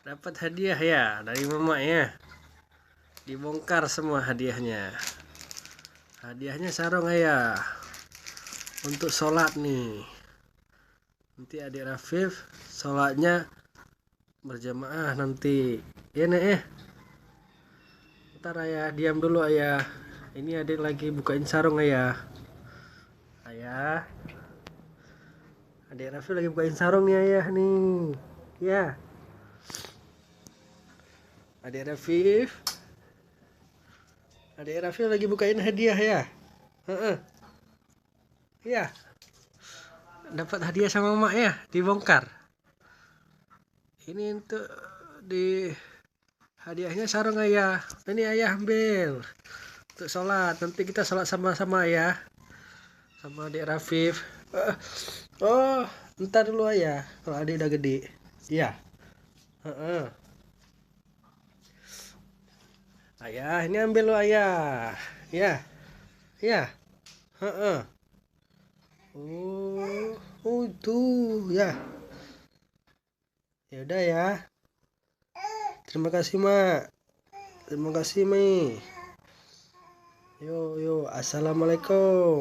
Dapat hadiah ya dari mama ya. Dibongkar semua hadiahnya. Hadiahnya sarung ayah. Untuk sholat nih. Nanti adik Rafif sholatnya berjamaah nanti. Ya nek ya. Ntar ayah diam dulu ayah. Ini adik lagi bukain sarung ayah. Ayah. Adik Rafif lagi bukain sarung nih ayah nih. Ya. Adik Rafif. Adik Rafif lagi bukain hadiah ya. Heeh. Ya. Dapat hadiah sama mak ya, dibongkar. Ini untuk di hadiahnya sarung ayah. Ini ayah ambil untuk sholat. Nanti kita sholat sama-sama ya, sama adik Rafif. Oh, ntar dulu ayah. Kalau adik udah gede. Iya. Ayah, ini ambil lo ayah. Ya, ya. Oh, tuh ya. Ya udah ya. Terima kasih mak. Terima kasih Mi. Yo, assalamualaikum.